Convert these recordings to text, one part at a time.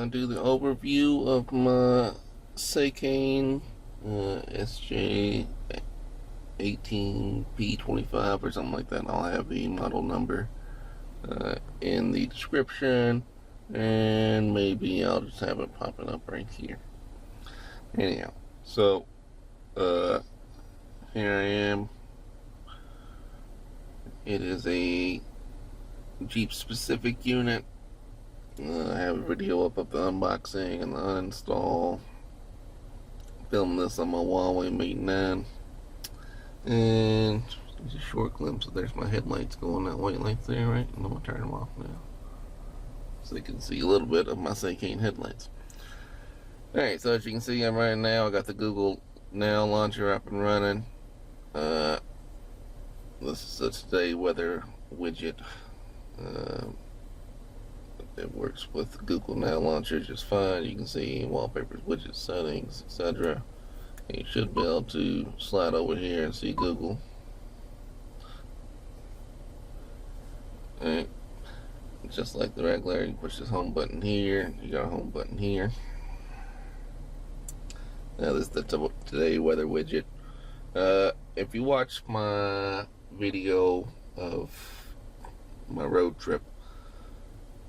do the overview of my Seicane SJ18P25 or something like that. I'll have the model number in the description, and maybe I'll just have it popping up right here. Anyhow, so here I am. It is a Jeep specific unit. I have a video up of the unboxing and the uninstall. Filmed this on my Huawei Mate 9. And just a short glimpse of, there's my headlights going, that white light there, right? And I'm going to turn them off now, so you can see a little bit of my Seicane headlights. Alright, so as you can see, I'm right now, I got the Google Now launcher up and running. This is a today weather widget. It works with Google Now launcher just fine. You can see wallpapers, widget settings, etc. You should be able to slide over here and see Google. Alright, just like the regular, you push this home button here, you got a home button here. Now this is the today weather widget. If you watch my video of my road trip,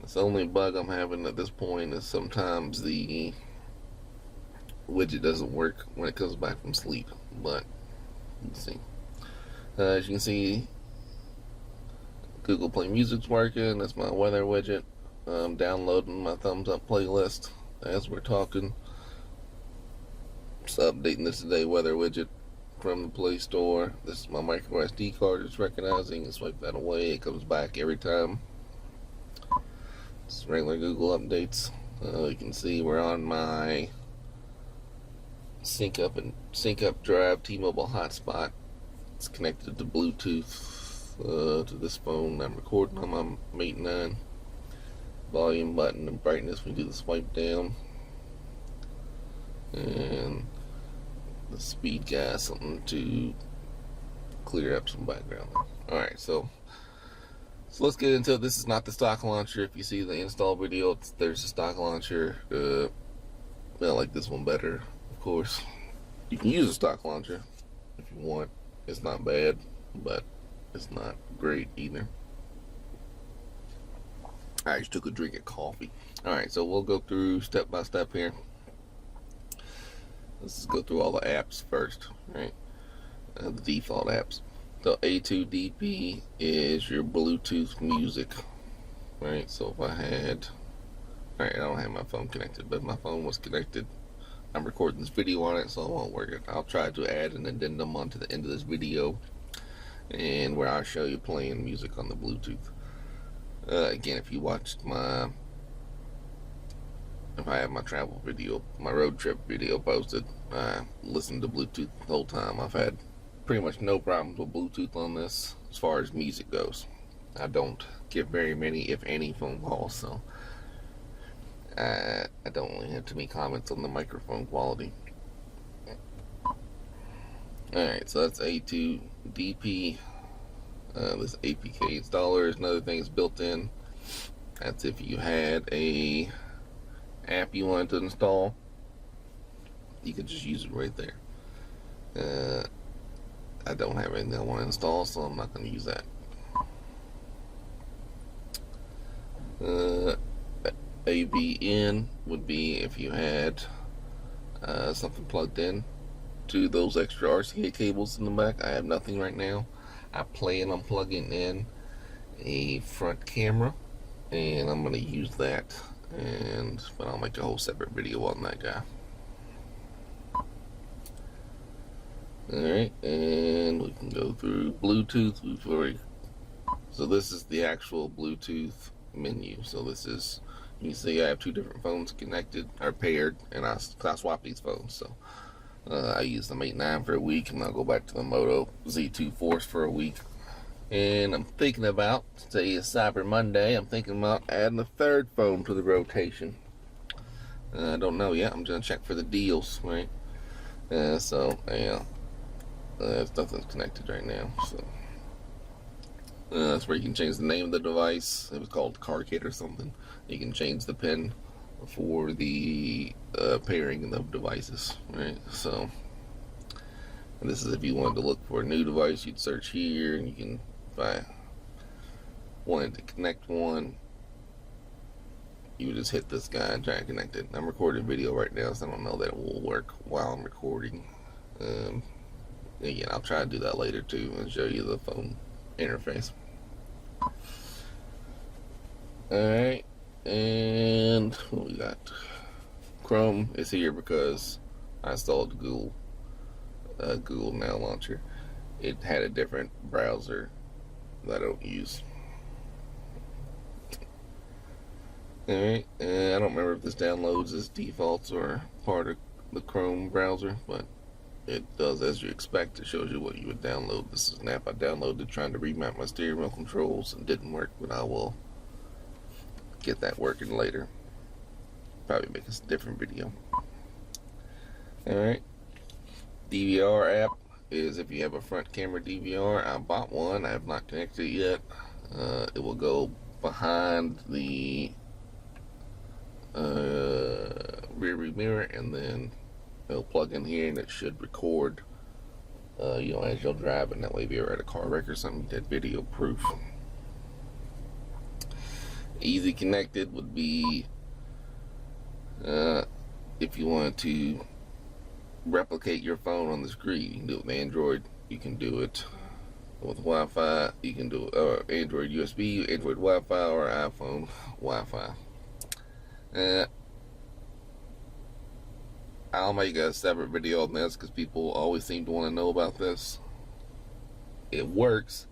the only bug I'm having at this point is sometimes the widget doesn't work when it comes back from sleep. But let's see. As you can see, Google Play Music's working. That's my weather widget. I'm downloading my thumbs up playlist as we're talking. Just updating this today weather widget from the Play Store. This is my micro SD card it's recognizing. Swipe that away, it comes back every time. It's regular Google updates. You can see we're on my sync up drive T-Mobile hotspot. It's connected to Bluetooth to this phone. I'm recording on my Mate 9. Volume button and brightness, we do the swipe down. And the speed guy, something to clear up some background. Alright, so let's get into it. This is not the stock launcher. If you see the install video, there's a stock launcher. I like this one better, of course. You can use a stock launcher if you want. It's not bad, but it's not great either. I just took a drink of coffee. Alright, so we'll go through step by step here. Let's just go through all the apps first, right? The default apps. So A2DP is your Bluetooth music, right? So if I had, alright, I don't have my phone connected, but if my phone was connected, I'm recording this video on it, so it won't work. I'll try to add an addendum onto the end of this video, and where I'll show you playing music on the Bluetooth. Again, if you watched my, if I have my travel video, my road trip video posted, I listened to Bluetooth the whole time. I've had pretty much no problems with Bluetooth on this as far as music goes. I don't get very many, if any, phone calls, so I don't really have too many comments on the microphone quality. Alright, so that's A2DP. This APK installer is another thing that's built in. That's if you had a app you wanted to install, you could just use it right there. I don't have anything I want to install, so I'm not going to use that. AVN would be if you had something plugged in to those extra RCA cables in the back. I have nothing right now. I plan on plugging in a front camera, and I'm going to use that, but I'll make a whole separate video on that guy. Alright, and we can go through Bluetooth. So this is the actual Bluetooth menu. So this is, you can see I have two different phones connected, or paired, and I swap these phones. So I use the Mate 9 for a week, and I'll go back to the Moto Z2 Force for a week. And I'm thinking about, today is Cyber Monday, I'm thinking about adding a third phone to the rotation. I don't know yet. I'm going to check for the deals, right? So, yeah. Nothing's connected right now. So that's where you can change the name of the device. It was called Car Kit or something. You can change the pin for the pairing of devices, right? So, and this is if you wanted to look for a new device, you'd search here, and you can, if I wanted to connect one, you would just hit this guy and try and connect it. I'm recording video right now, so I don't know that it will work while I'm recording. Again, I'll try to do that later too and show you the phone interface. Alright, and what we got? Chrome is here because I installed Google Now Launcher. It had a different browser that I don't use. Alright, I don't remember if this downloads as defaults or part of the Chrome browser, but it does as you expect. It shows you what you would download. This is an app I downloaded trying to remap my steering wheel controls and didn't work, but I will get that working later. Probably make a different video. Alright, Dvr App is if you have a front camera DVR. I bought one. I have not connected it yet. It will go behind the rear view mirror, and then it'll plug in here, and it should record as you'll drive, and that way if you're at a car wreck or something, that video proof. Easy connected would be if you wanted to replicate your phone on the screen. You can do it with Android, you can do it with Wi-Fi, you can do Android USB, Android Wi-Fi, or iPhone Wi-Fi. I'll make a separate video on this because people always seem to want to know about this. It works.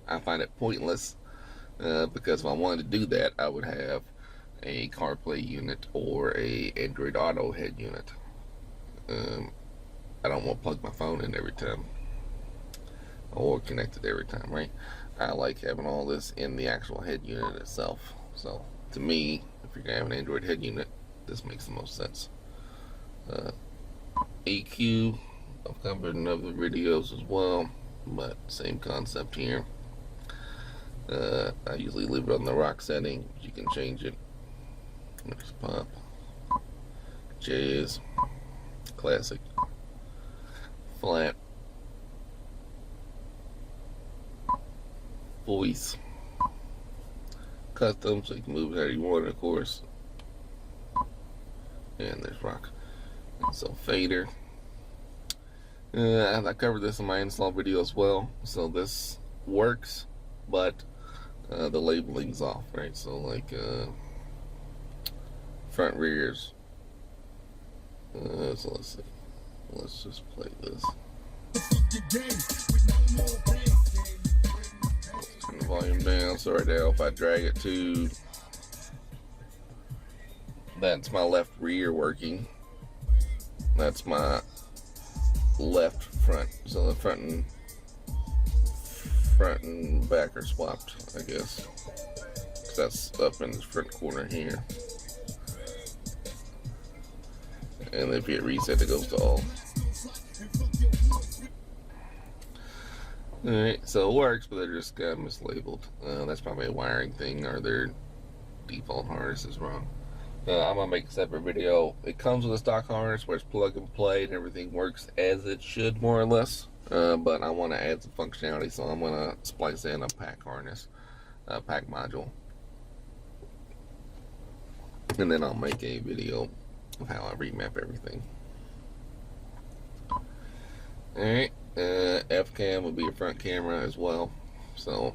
I find it pointless because if I wanted to do that, I would have a CarPlay unit or a Android Auto head unit. I don't want to plug my phone in every time or connect it every time, right? I like having all this in the actual head unit itself. So to me, if you're gonna have an Android head unit, this makes the most sense. EQ, I've covered in other videos as well, but same concept here. I usually leave it on the rock setting, but you can change it. There's pop, jazz, classic, flat, voice, custom, so you can move it how you want it, of course. And there's rock. And so fader. I covered this in my install video as well. So this works, but the labeling's off, right? So like front rears. So let's see. Let's just play this. Let's turn the volume down. So right now, if I drag it to, that's my left rear working. That's my left front. So the front and back are swapped, I guess. 'Cause that's up in the front corner here. And if you hit reset, it goes to all. Alright, so it works, but they're just got mislabeled. That's probably a wiring thing, or their default harness is wrong. I'm gonna make a separate video. It comes with a stock harness where it's plug and play and everything works as it should, more or less. But I want to add some functionality, so I'm gonna splice in a pack harness, pack module, and then I'll make a video of how I remap everything. Alright, F-cam will be a front camera as well. So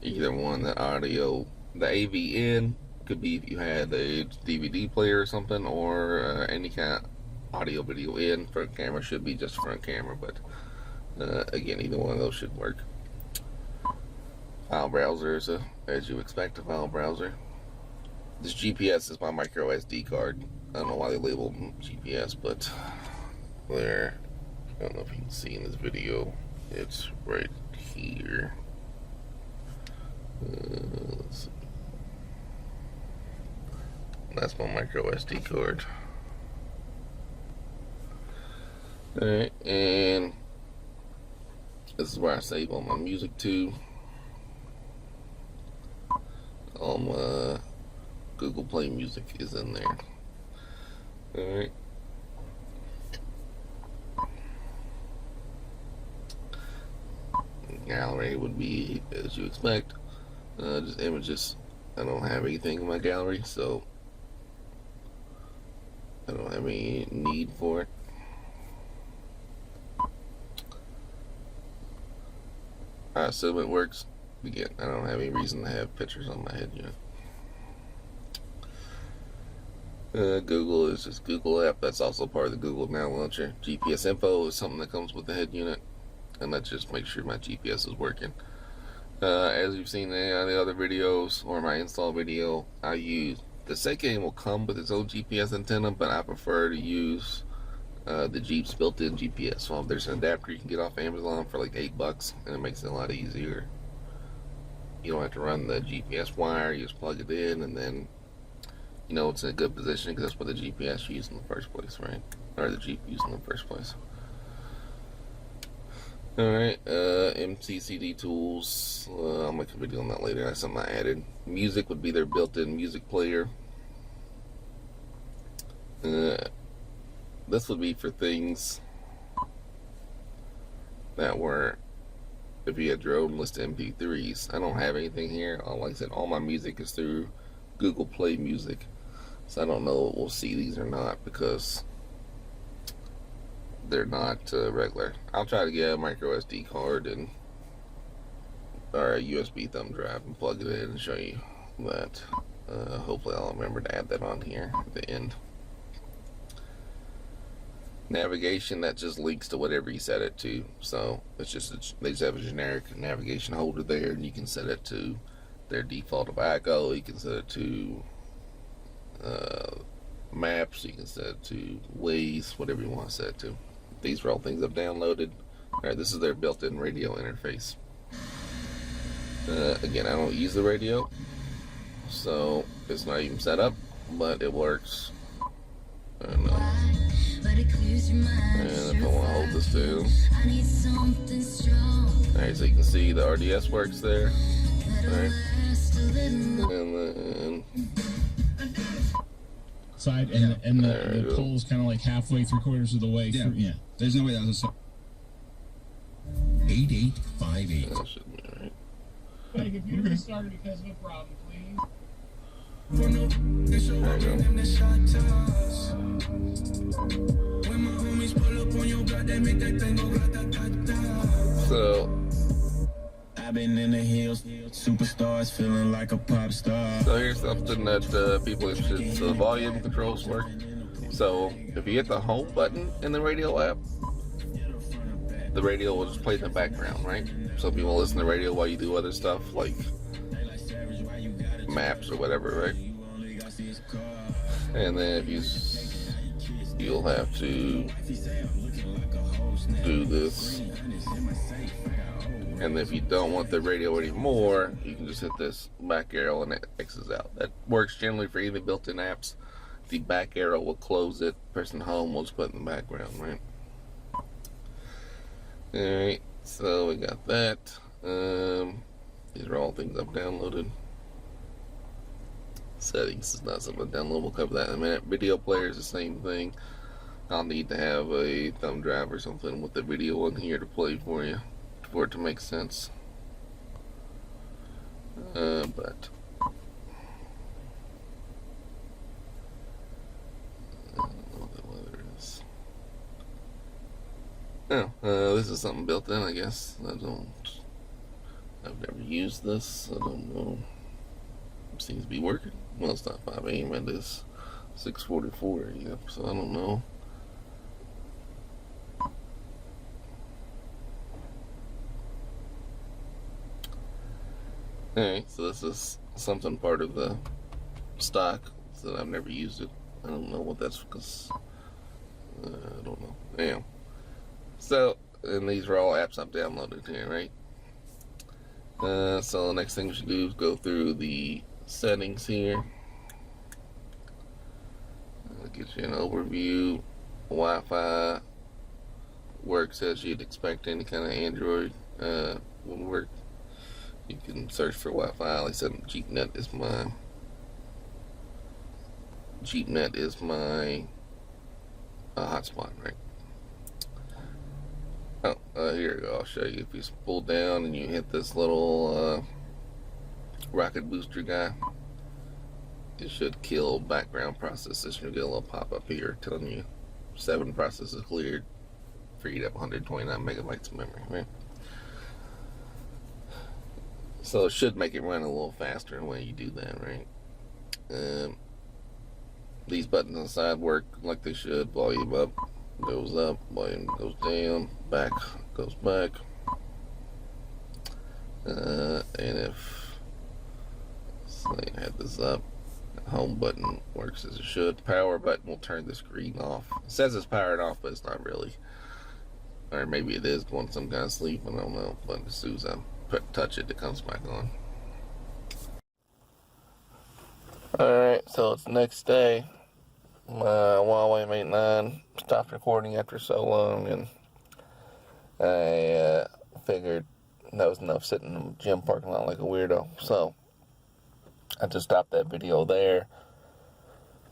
either one, the audio, the AV in could be if you had a DVD player or something, or any kind of audio video in. Front camera should be just front camera, but again, either one of those should work. File browser is as you expect, a file browser. This GPS is my micro SD card. I don't know why they labeled GPS, but there. I don't know if you can see in this video. It's right here. Let's see. That's my micro SD card. Alright, and this is where I save all my music to. All my Google Play Music is in there. Alright. Gallery would be as you expect, just images. I don't have anything in my gallery, so I don't have any need for it. I assume it works. Again, I don't have any reason to have pictures on my head unit. Google is just Google App. That's also part of the Google Now launcher. GPS info is something that comes with the head unit, and that just makes sure my GPS is working. As you've seen in the other videos or my install video, I use the Seicane will come with its own GPS antenna, but I prefer to use the Jeep's built-in GPS. So there's an adapter you can get off Amazon for like $8, and it makes it a lot easier. You don't have to run the GPS wire. You just plug it in, and then you know it's in a good position because that's what the GPS used in the first place, right? Or the Jeep used in the first place. Alright, MTCD tools. I'll make a video on that later. That's something I added. Music would be their built-in music player. This would be for things that were, if you had your own list of MP3s. I don't have anything here. Like I said, all my music is through Google Play Music. So I don't know if we'll see these or not because they're not regular. I'll try to get a micro SD card or a USB thumb drive and plug it in and show you that. Hopefully I'll remember to add that on here at the end. Navigation, that just links to whatever you set it to. So it's just they just have a generic navigation holder there, and you can set it to their default of Echo. You can set it to maps. You can set it to Waze, whatever you want to set it to. These are all things I've downloaded. Alright, this is their built-in radio interface. Again, I don't use the radio, so it's not even set up, but it works. I don't know. And if I want to hold this down. Alright, so you can see the RDS works there. Alright. And then side and the pole's kind of like halfway, 3/4 of the way through. Yeah. There's no way that was a 8858. that should be alright. Hey, computer restarted because of a problem, please. So I've been in the hills, superstars feeling like a pop star. So here's something that people are interested in. So the volume controls work. So if you hit the home button in the radio app, the radio will just play in the background, right? So if you want to listen to the radio while you do other stuff like maps or whatever, right? And then if you'll have to do this. And if you don't want the radio anymore, you can just hit this back arrow and it X's out. That works generally for any built-in apps. The back arrow will close it. Pressing home will just put it in the background, right? Alright, so we got that. These are all things I've downloaded. Settings is not something to download. We'll cover that in a minute. Video player is the same thing. I'll need to have a thumb drive or something with the video on here to play for you, for it to make sense. But I don't know what weather is. Oh, this is something built in, I guess. I've never used this. I don't know. It seems to be working. Well, it's not 5 a.m. It is 6:44. Yep. So I don't know. Alright, so this is something part of the stock, so I've never used it. I don't know what that's because I don't know. Anyhow, so and these are all apps I've downloaded here, right? So the next thing we should do is go through the settings here. It'll get you an overview. Wi-Fi works as you'd expect any kind of Android would work. You can search for Wi-Fi. Like I said, GeekNet is my JeepNet is my hotspot, right? Oh, here we go. I'll show you. If you pull down and you hit this little rocket booster guy, it should kill background processes. You'll get a little pop-up here telling you 7 processes cleared, freed up 129 megabytes of memory, right? So it should make it run a little faster when you do that, right? These buttons on the side work like they should. Volume up goes up, volume goes down, back goes back. And if, so I had this up, home button works as it should. Power button will turn the screen off. It says it's powered off, but it's not really. Or maybe it is going some kind of sleep, I don't know. But as soon as I touch it, it comes back on. Alright, so it's the next day. My Huawei Mate 9 stopped recording after so long, and I figured that was enough sitting in the gym parking lot like a weirdo. So I just stopped that video there.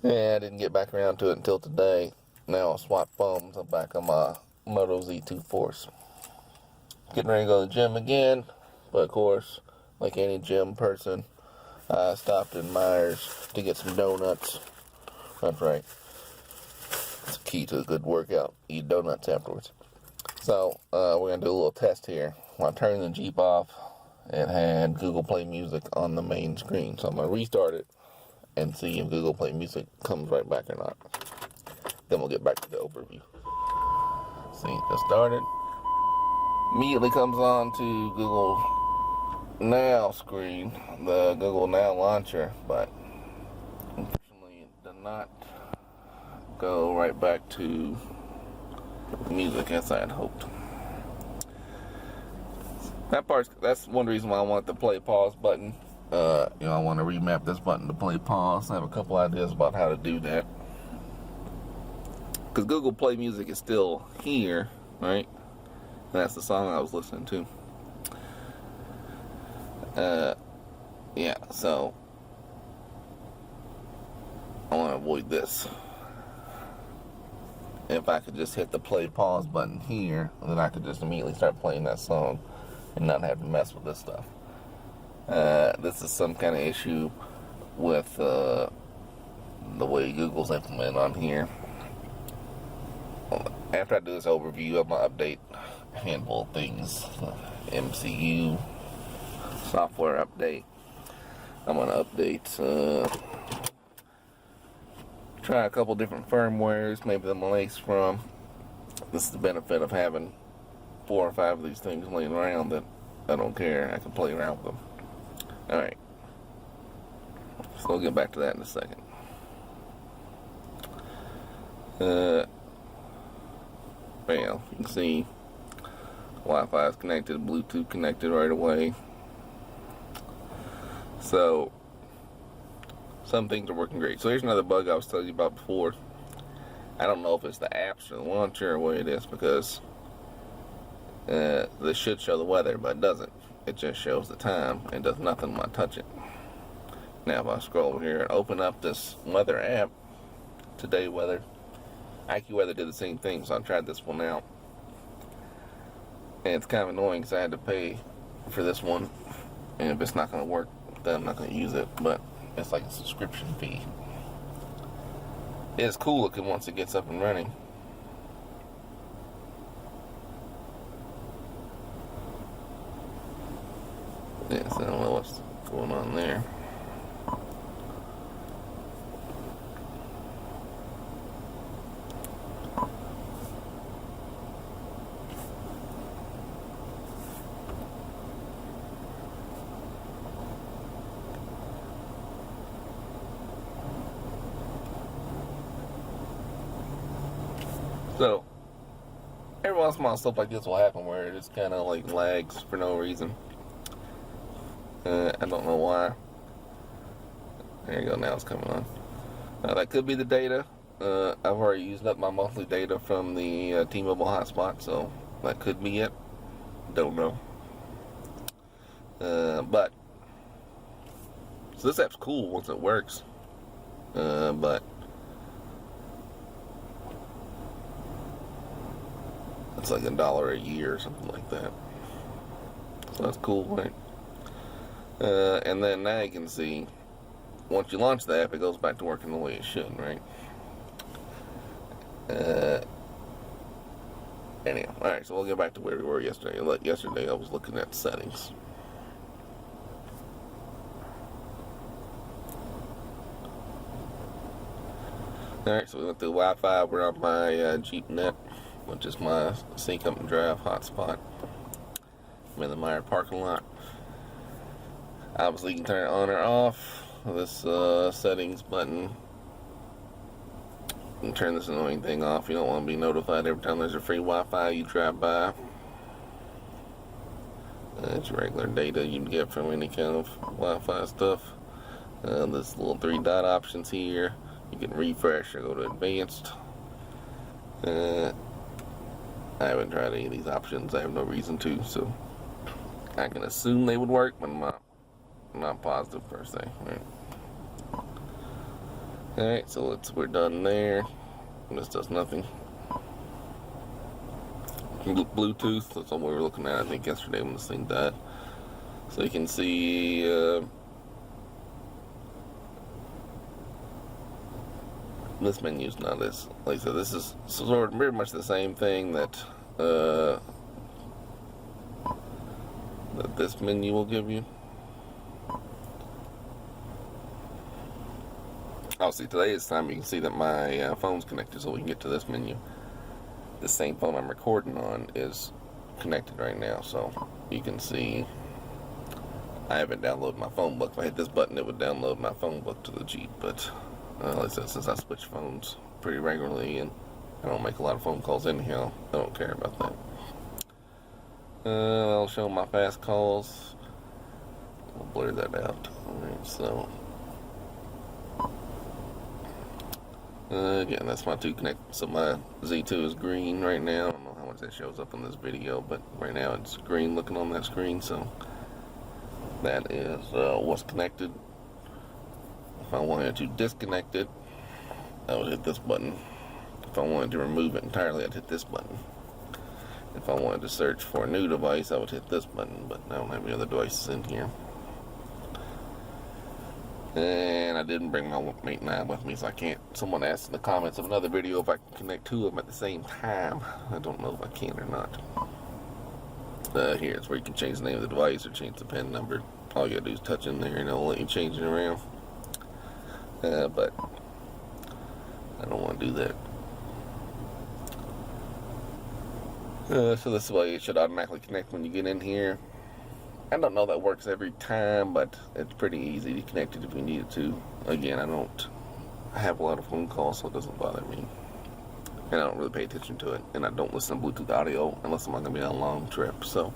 Yeah, I didn't get back around to it until today. Now I'll swap phones. I'm back on my Moto Z2 Force. Getting ready to go to the gym again, but of course, like any gym person, I stopped in Myers to get some donuts. That's right. It's the key to a good workout. Eat donuts afterwards. So, we're going to do a little test here. When I turned the Jeep off, it had Google Play Music on the main screen. So I'm going to restart it and see if Google Play Music comes right back or not. Then we'll get back to the overview. See, it just started. Immediately comes on to Google Now screen, the Google Now launcher, but unfortunately it did not go right back to music as I had hoped. That's one reason why I want the play pause button. I want to remap this button to play pause. I have a couple ideas about how to do that. Because Google Play Music is still here, right? And that's the song I was listening to. Yeah, so I want to avoid this. If I could just hit the play pause button here, then I could just immediately start playing that song and not have to mess with this stuff. This is some kind of issue with the way Google's implemented on here. After I do this overview, I'm going to update a handful of things. MCU software update. I'm going to update, try a couple different firmwares, maybe the Malays from. This is the benefit of having 4 or 5 of these things laying around that I don't care. I can play around with them. Alright. So we'll get back to that in a second. Well, you can see Wi-Fi is connected, Bluetooth connected right away. So some things are working great. So here's another bug I was telling you about before. I don't know if it's the apps or the launcher or what it is, because this should show the weather, but it doesn't. It just shows the time and does nothing when I touch it. Now if I scroll over here and open up this weather app, today weather, Accuweather did the same thing, so I tried this one out. And it's kind of annoying because I had to pay for this one, and if it's not going to work, then I'm not going to use it, but it's like a subscription fee. It's cool looking once it gets up and running. Yes, I don't know what's going on there. So, every once in a while stuff like this will happen where it just kind of like lags for no reason. I don't know why. There you go, now it's coming on. That could be the data. I've already used up my monthly data from the T-Mobile hotspot, so that could be it. Don't know. So this app's cool once it works. But It's like $1 a year or something like that. So that's cool, right? And then now you can see, once you launch the app, it goes back to working the way it should, right? Anyhow, alright, so we'll get back to where we were yesterday. Yesterday I was looking at settings. Alright, so we went through Wi-Fi. We're on my Jeep Net, which is my sync up and drive hotspot. I'm in the Meyer parking lot. Obviously you can turn it on or off. This settings button. You can turn this annoying thing off. You don't want to be notified every time there's a free Wi-Fi you drive by. It's regular data you can get from any kind of Wi-Fi stuff. This little 3-dot options here. You can refresh or go to advanced. I haven't tried any of these options. I have no reason to, so I can assume they would work, but I'm not positive per se. Right? Alright, so we're done there. This does nothing. Bluetooth, that's what we were looking at, I think, yesterday when this thing died. So you can see this menu's not as, like I said, this is sort of very much the same thing that that this menu will give you. Obviously today is time you can see that my phone's connected, so we can get to this menu. The same phone I'm recording on is connected right now, so you can see I haven't downloaded my phone book. If I hit this button, it would download my phone book to the Jeep, but like I said, since I switch phones pretty regularly and I don't make a lot of phone calls anyhow, I don't care about that. I'll show my fast calls. We'll blur that out. Alright, so again, that's my 2 connect. So my Z2 is green right now. I don't know how much that shows up in this video, but right now it's green looking on that screen. So that is what's connected. If I wanted to disconnect it, I would hit this button. If I wanted to remove it entirely, I'd hit this button. If I wanted to search for a new device, I would hit this button, but I don't have any other devices in here. And I didn't bring my Mate 9 with me, so I can't. Someone asked in the comments of another video if I can connect 2 of them at the same time. I don't know if I can or not. Here's where you can change the name of the device or change the PIN number. All you gotta do is touch in there and it'll let you change it around. But I don't want to do that. So this way it should automatically connect when you get in here. I don't know that works every time, but it's pretty easy to connect it if you need it to. Again, I don't have a lot of phone calls, so it doesn't bother me. And I don't really pay attention to it. And I don't listen to Bluetooth audio unless I'm not going to be on a long trip. So,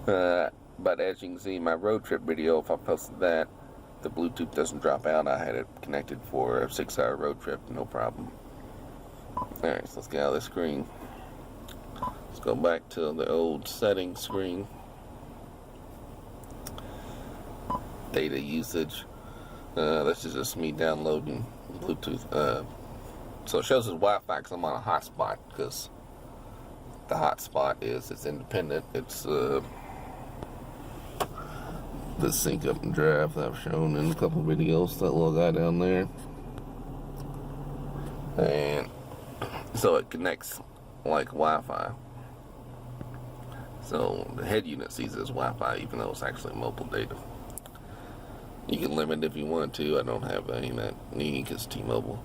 but as you can see, my road trip video, if I posted that, the Bluetooth doesn't drop out. I had it connected for a 6-hour road trip, no problem. Alright, so let's get out of this screen. Let's go back to the old settings screen. Data usage. This is just me downloading Bluetooth. So it shows as Wi-Fi because I'm on a hotspot, because the hotspot it's independent. It's the sync up and drive that I've shown in a couple videos, that little guy down there. And so it connects like Wi-Fi. So the head unit sees it as Wi-Fi even though it's actually mobile data. You can limit it if you want to. I don't have any that need because T-Mobile.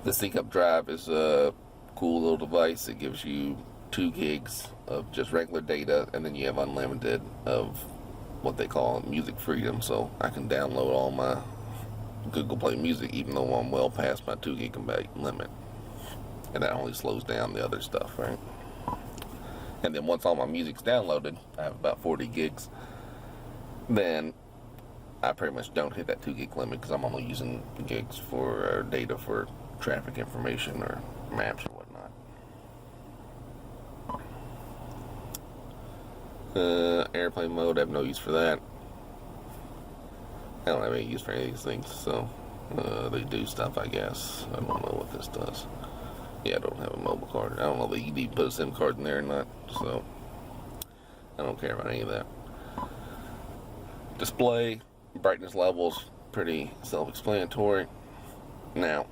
The sync up drive is a cool little device. It gives you 2 gigs of just regular data, and then you have unlimited of what they call music freedom. So I can download all my Google Play music even though I'm well past my 2 gigabyte limit. And that only slows down the other stuff, right? And then once all my music's downloaded, I have about 40 gigs, then I pretty much don't hit that 2 gig limit because I'm only using gigs for data for traffic information or maps or whatnot. Airplane mode, I have no use for that. I don't have any use for any of these things, so they do stuff, I guess. I don't know what this does. Yeah, I don't have a mobile card. I don't know if you need to put a SIM card in there or not, so I don't care about any of that. Display, brightness levels, pretty self-explanatory. Now,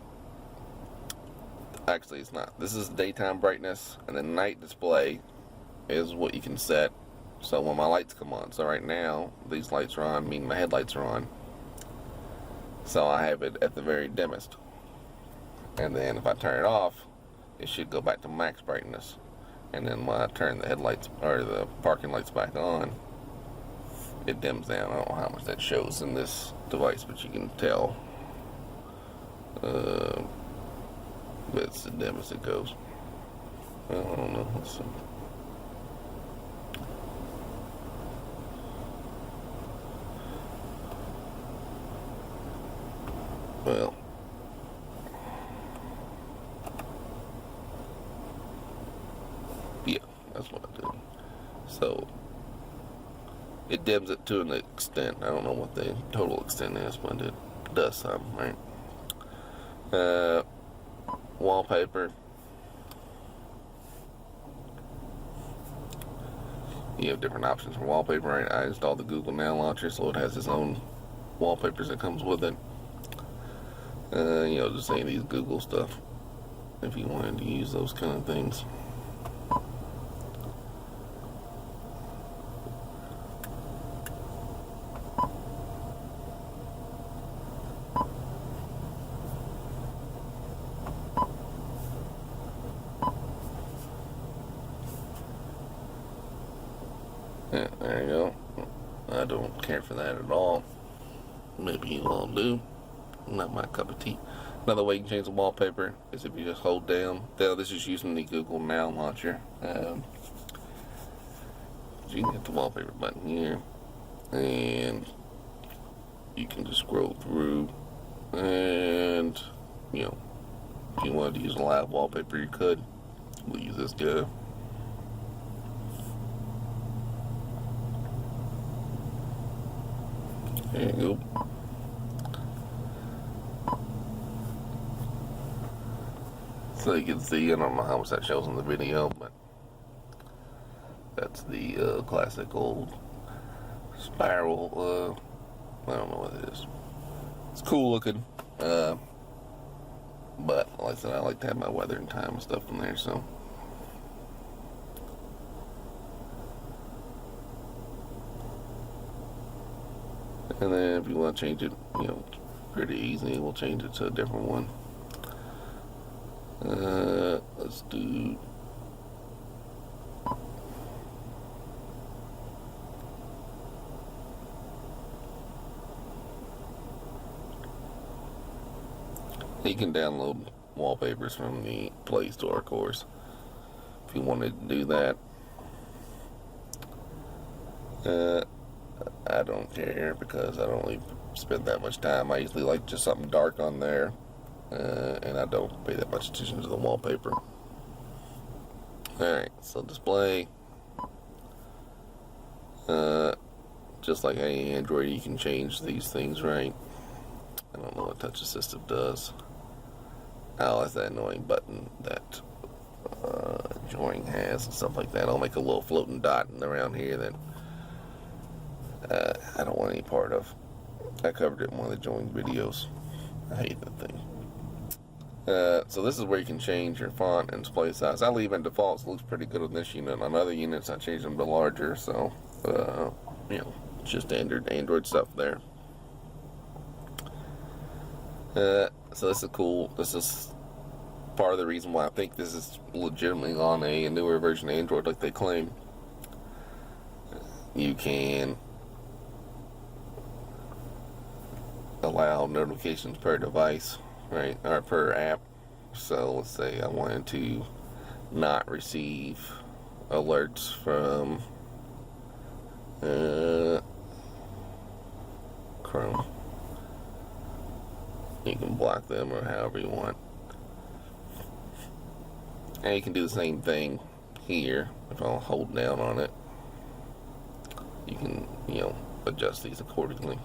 actually it's not. This is daytime brightness, and the night display is what you can set. So when my lights come on, so right now these lights are on, meaning my headlights are on. So I have it at the very dimmest. And then if I turn it off, it should go back to max brightness. And then when I turn the headlights or the parking lights back on, it dims down. I don't know how much that shows in this device, but you can tell. But it's the dimmest it goes. Well, I don't know. Let's see. Well, yeah, that's what I did. So it dims it to an extent. I don't know what the total extent is, but it does something, right? Wallpaper. You have different options for wallpaper, right? I installed the Google Now launcher, so it has its own wallpapers that comes with it. You know, just any of these Google stuff, if you wanted to use those kind of things. Yeah, there you go. I don't care for that at all. Maybe you all do. Not my cup of tea. Another way you can change the wallpaper is if you just hold down. This is using the Google Now launcher. You can hit the wallpaper button here, and you can just scroll through. And you know, if you wanted to use a live wallpaper, you could. We'll use this guy. There you go. So you can see, I don't know how much that shows in the video, but that's the classic old spiral, I don't know what it is. It's cool looking, but like I said, I like to have my weather and time and stuff in there, so. And then if you want to change it, you know, it's pretty easy. We'll change it to a different one. Let's do you can download wallpapers from the Play Store, of course, if you wanted to do that. I don't care because I don't really spend that much time. I usually like just something dark on there. And I don't pay that much attention to the wallpaper. Alright, so display. Just like any Android, you can change these things, right? I don't know what Touch Assistive does. Oh, that's that annoying button that Join has and stuff like that. I'll make a little floating dot around here that I don't want any part of. I covered it in one of the Join videos. I hate that thing. So this is where you can change your font and display size. I leave in defaults. It looks pretty good on this unit. On other units, I change them to larger. So, you know, it's just standard Android stuff there. So this is cool. This is part of the reason why I think this is legitimately on a newer version of Android, like they claim. You can allow notifications per device, right, or per app. So let's say I wanted to not receive alerts from Chrome. You can block them or however you want. And you can do the same thing here. If I'll hold down on it, you can, you know, adjust these accordingly.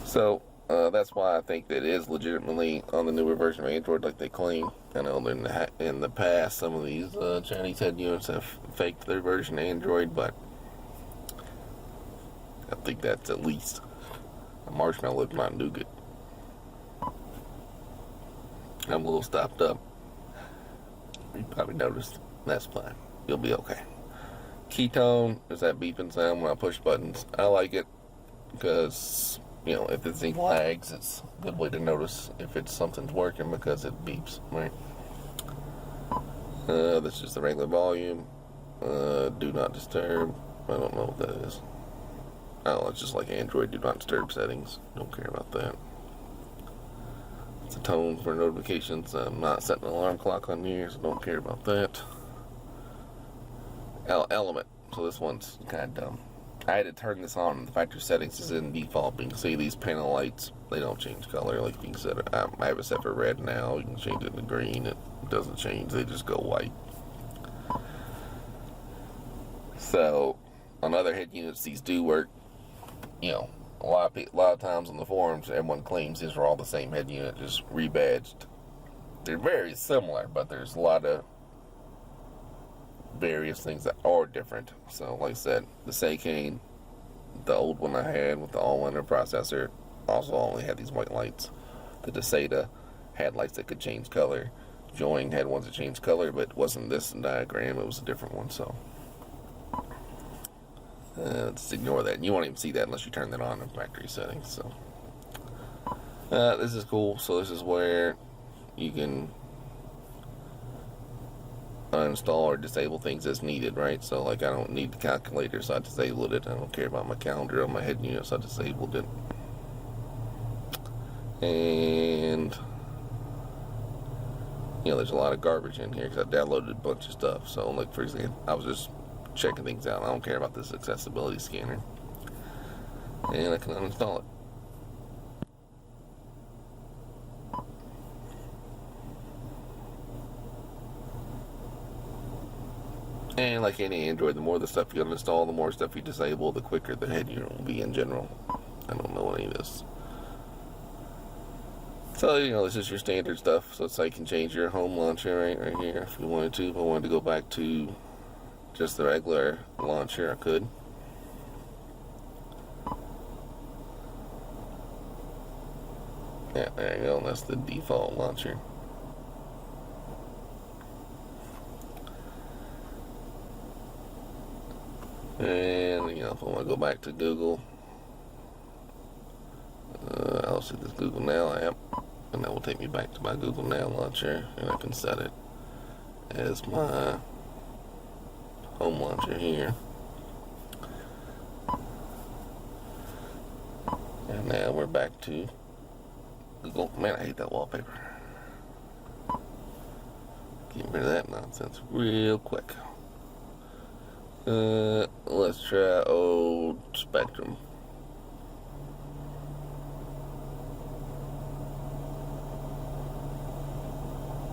So that's why I think that it is legitimately on the newer version of Android, like they claim. I know in the past some of these Chinese head units have faked their version of Android, but I think that's at least a marshmallow, if not nougat. I'm a little stopped up. You probably noticed. That's fine. You'll be okay. Ketone is that beeping sound when I push buttons. I like it because, you know, if there's any lags, it's a good way to notice if something's working because it beeps, right? This is the regular volume. Do not disturb. I don't know what that is. Oh, it's just like Android do not disturb settings. Don't care about that. It's a tone for notifications. I'm not setting an alarm clock on here, so don't care about that. Element. So this one's kind of dumb. I had to turn this on. The factory settings is in default. But you can see these panel lights, they don't change color. Like you can set it. I have it set for red now. You can change it to green. It doesn't change. They just go white. So on other head units, these do work. You know, a lot of times on the forums, everyone claims these are all the same head unit, just rebadged. They're very similar, but there's a lot of various things that are different. So, like I said, the Seicane, the old one I had with the all-winter processor, also only had these white lights. The Deseda had lights that could change color. Join had ones that changed color, but it wasn't this diagram, it was a different one, so just ignore that. You won't even see that unless you turn that on in factory settings. So this is cool. So this is where you can uninstall or disable things as needed, right? So like I don't need the calculator, so I disabled it. I don't care about my calendar on my head unit, so I disabled it. And you know, there's a lot of garbage in here because I downloaded a bunch of stuff. So like for example, I was just checking things out. I don't care about this accessibility scanner, and I can uninstall it. And like any Android, the more the stuff you uninstall, the more stuff you disable, the quicker the head unit will be in general. I don't know any of this. So, you know, this is your standard stuff. So it's like you can change your home launcher right here if you wanted to. If I wanted to go back to just the regular launcher, I could. Yeah, there you go. That's the default launcher. And, you know, if I want to go back to Google, I'll see this Google Now app, and that will take me back to my Google Now launcher, and I can set it as my home launcher here. And now we're back to Google. Man, I hate that wallpaper. Get rid of that nonsense real quick. Let's try old Spectrum.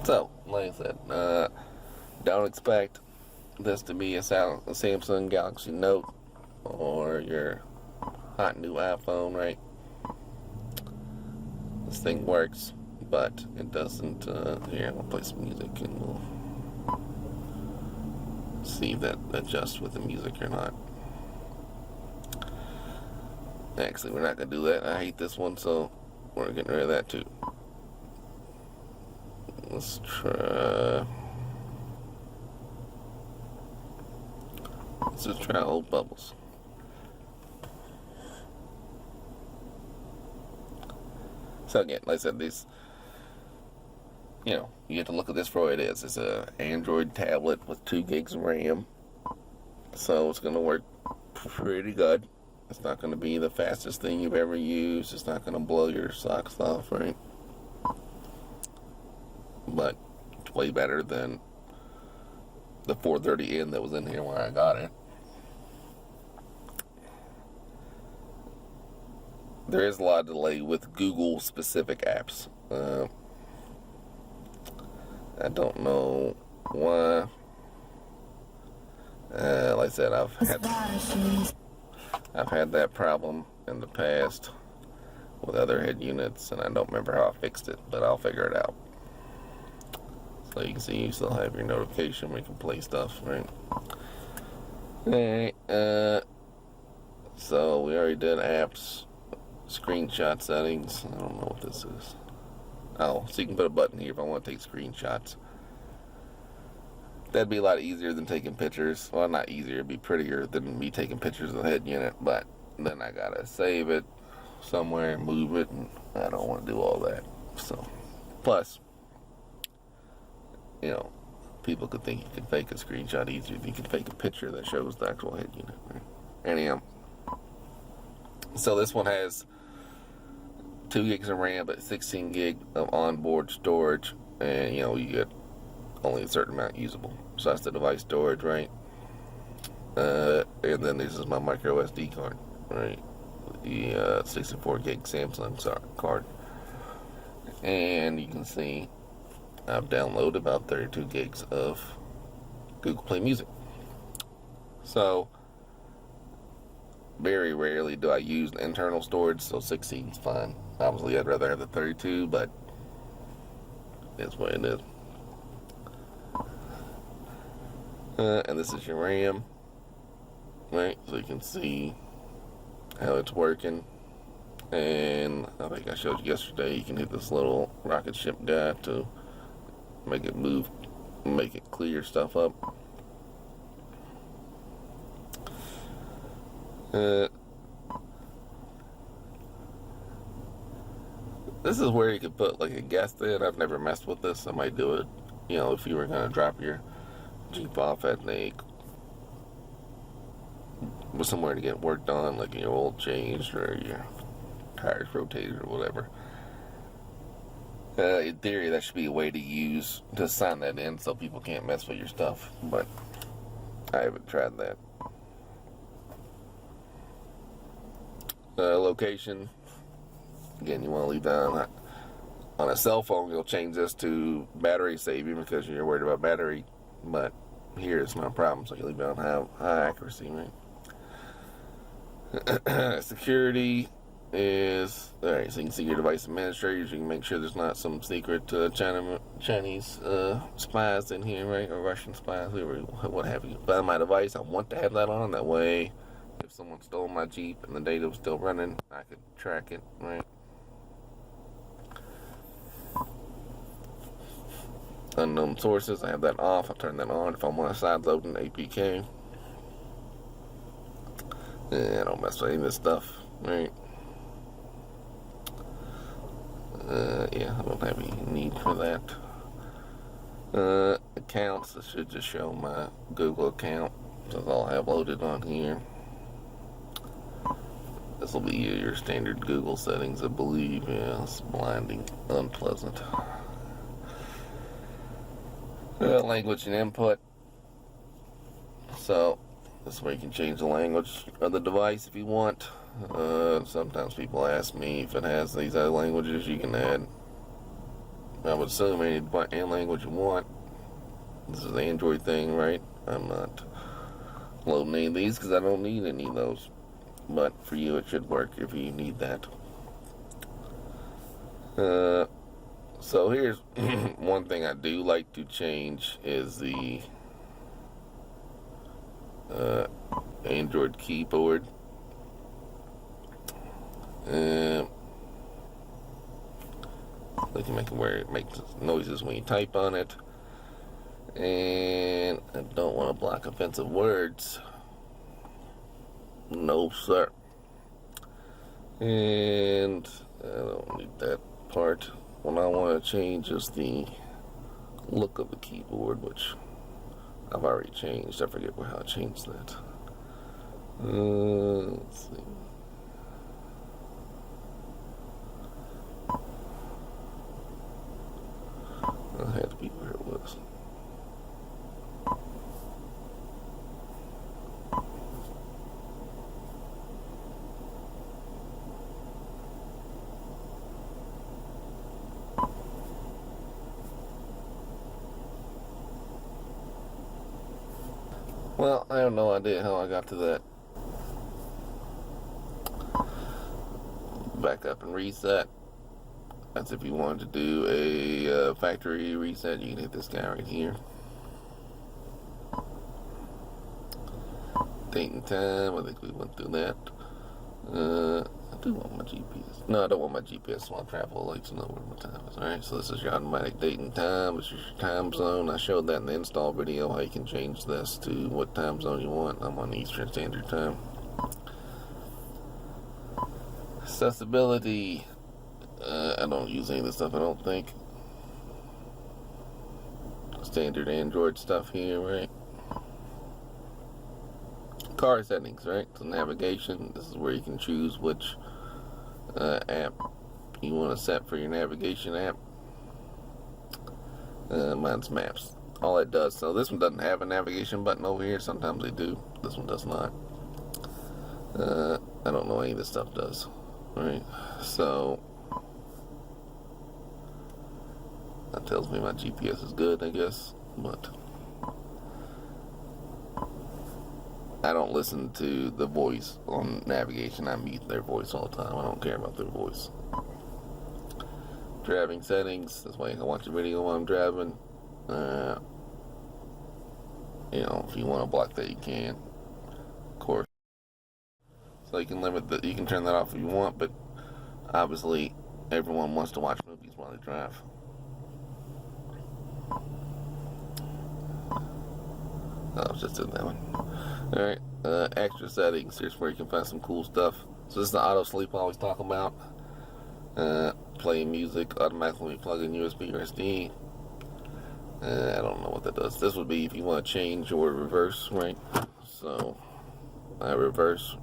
So, like I said, don't expect this to be a Samsung Galaxy Note or your hot new iPhone, right? This thing works, but it doesn't. Here, I'm gonna play some music and we'll see if that adjusts with the music or not. Actually, we're not gonna do that. I hate this one, so we're getting rid of that too. Let's try. Let's just try old Bubbles. So again, like I said, these, you know, you have to look at this for what it is. It's an Android tablet with 2 gigs of RAM. So it's going to work pretty good. It's not going to be the fastest thing you've ever used. It's not going to blow your socks off, right? But it's way better than the 430N that was in here where I got it. There is a lot of delay with Google specific apps. I don't know why. Like I said, I've had that problem in the past with other head units, and I don't remember how I fixed it, but I'll figure it out. So you can see you still have your notification where you can play stuff, right? Alright, so we already did apps, screenshot settings. I don't know what this is. Oh, so you can put a button here if I want to take screenshots. That'd be a lot easier than taking pictures. Well, not easier, it'd be prettier than me taking pictures of the head unit, but then I gotta save it somewhere and move it, and I don't want to do all that. So, plus, you know, people could think you can fake a screenshot easier than you can fake a picture that shows the actual head unit. Right? Anyhow, so this one has 2 gigs of RAM, but 16 gig of onboard storage, and you know, you get only a certain amount usable. So that's the device storage, right? And then this is my micro SD card, right? The 64 gig Samsung card. And you can see I've downloaded about 32 gigs of Google Play Music. So very rarely do I use internal storage, so 16 is fine. Obviously I'd rather have the 32, but that's what it is. And this is your RAM, right? So you can see how it's working. And I think I showed you yesterday, you can hit this little rocket ship guy to make it move, make it clear stuff up. This is where you could put like a guest in. I've never messed with this. I might do it, you know, if you were going to drop your Jeep off at somewhere to get worked on, like your oil changed or your tires rotated or whatever. In theory, that should be a way to sign that in so people can't mess with your stuff, but I haven't tried that. Location. Again, you want to leave that on a cell phone. You'll change this to battery saving because you're worried about battery, but here it's not a problem, so you leave it on high accuracy, right? Security is alright, so you can see your device administrators. You can make sure there's not some secret Chinese spies in here, right? Or Russian spies, what have you. But on my device, I want to have that on. That way, if someone stole my Jeep and the data was still running, I could track it, right? Unknown sources, I have that off. I turn that on if I want to side load an APK. Yeah, I don't mess with any of this stuff, right? Yeah, I don't have any need for that. Accounts, it should just show my Google account. That's all I have loaded on here. This will be your standard Google settings, I believe. Yeah, it's blinding, unpleasant. Language and input. So this way you can change the language of the device if you want. Sometimes people ask me if it has these other languages you can add. I would assume any language you want. This is the Android thing, right? I'm not loading any of these because I don't need any of those. But for you it should work if you need that. So here's one thing I do like to change is the Android keyboard. They can make it where it makes noises when you type on it. And I don't want to block offensive words. No, sir. And I don't need that part. What I want to change is the look of the keyboard, which I've already changed. I forget how I changed that. Let's see. I had to be where it was. Well, I have no idea how I got to that back up and reset. That's if you wanted to do a factory reset. You can hit this guy right here. Date and time. I think we went through that. I do want my GPS. No, I don't want my GPS while I travel. I like to know where my time is. Alright, so this is your automatic date and time. This is your time zone. I showed that in the install video, how you can change this to what time zone you want. I'm on Eastern Standard Time. Accessibility. I don't use any of this stuff, I don't think. Standard Android stuff here, right? Car settings, right? So navigation, this is where you can choose which app you want to set for your navigation app. Mine's maps. All it does, so this one doesn't have a navigation button over here. Sometimes they do. This one does not. I don't know any of this stuff does. Right? So that tells me my GPS is good, I guess, but I don't listen to the voice on navigation. I mute their voice all the time. I don't care about their voice. Driving settings. This way I can watch a video while I'm driving. You know, if you want to block that, you can. Of course. So you can limit that. You can turn that off if you want, but obviously everyone wants to watch movies while they drive. Oh, I was just in that one. Alright, extra settings. Here's where you can find some cool stuff. So this is the auto sleep I always talk about. Playing music, automatically plug in USB or SD. I don't know what that does. This would be if you want to change or reverse, right? So, reverse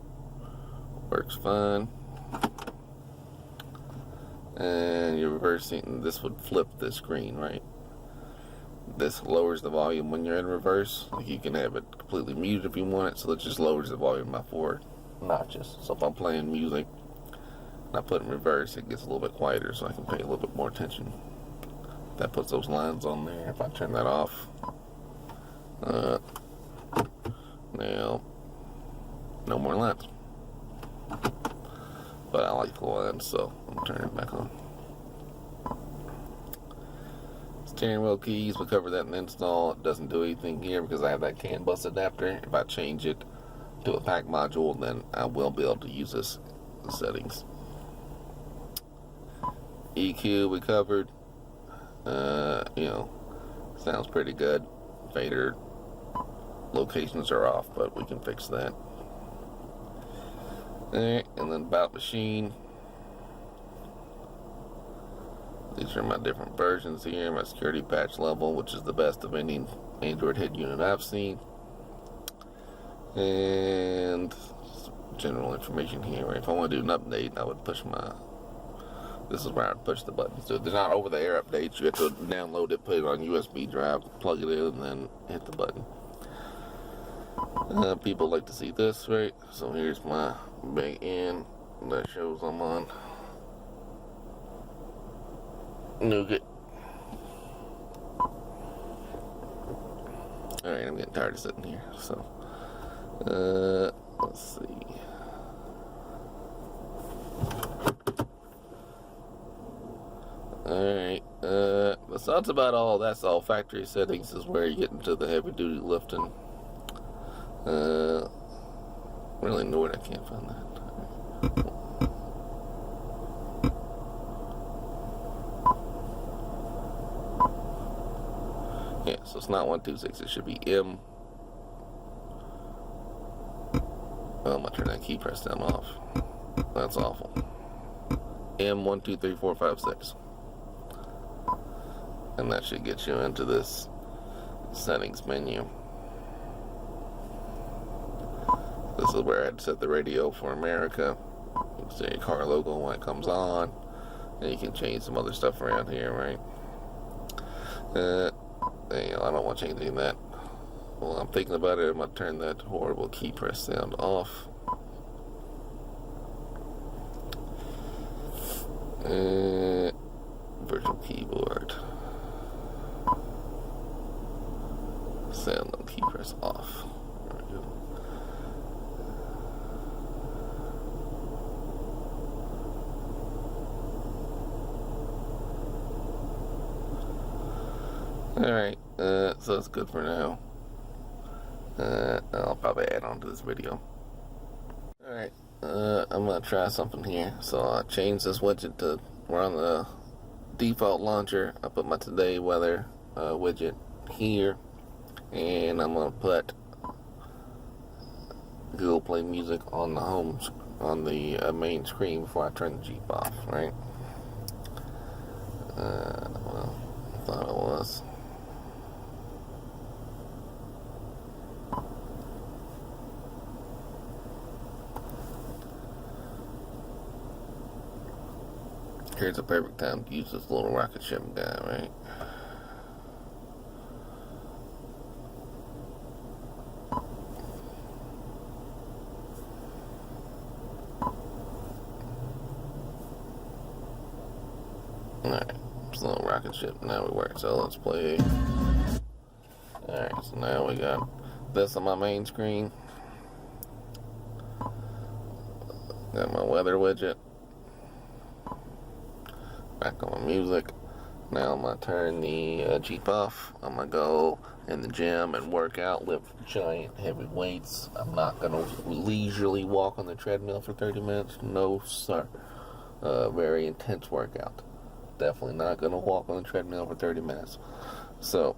works fine. And you're reversing, this would flip the screen, right? This lowers the volume when you're in reverse. Like you can have it completely muted if you want it, so it just lowers the volume by 4 notches. So if I'm playing music and I put it in reverse, it gets a little bit quieter, so I can pay a little bit more attention. That puts those lines on there. If I turn that off, now no more lines. But I like the lines, so I'm turning it back on. Steering wheel keys, we'll cover that in the install. It doesn't do anything here because I have that CAN bus adapter. If I change it to a pack module, then I will be able to use this settings. EQ we covered. You know, sounds pretty good. Fader locations are off, but we can fix that. Alright, and then about machine. These are my different versions here. My security patch level, which is the best of any Android head unit I've seen. And general information here. If I want to do an update, I would push my... This is where I would push the button. So they're not over-the-air updates. You have to download it, put it on USB drive, plug it in, and then hit the button. People like to see this, right? So here's my big N that shows I'm on Nougat. Alright, I'm getting tired of sitting here, so let's see. Alright, so that's about all. That's all. Factory settings is where you get into the heavy duty lifting. Really annoyed I can't find that. Yeah, so it's not 126, it should be M. Oh, I'm gonna turn that key press down off. That's awful. M 1 2 3 4 5 6. And that should get you into this settings menu. This is where I'd set the radio for America. You can see your car logo when it comes on. And you can change some other stuff around here, right? I don't want to change any of that. Well, I'm thinking about it. I'm going to turn that horrible key press sound off. Virtual keyboard. Sound on key press off. There we go. Alright, so it's good for now. I'll probably add on to this video. Alright, I'm gonna try something here. So I changed this widget to, we're on the default launcher. I put my Today Weather widget here, and I'm gonna put Google Play Music on the on the main screen before I turn the Jeep off, right? Well, I thought it was. Here's a perfect time to use this little rocket ship guy, right? Alright, this little rocket ship, now we work, so let's play. Alright, so now we got this on my main screen. Got my weather widget. Back on my music. Now I'm gonna turn the Jeep off. I'm gonna go in the gym and work out, lift giant heavy weights. I'm not gonna leisurely walk on the treadmill for 30 minutes. No, sir. Very intense workout. Definitely not gonna walk on the treadmill for 30 minutes. So,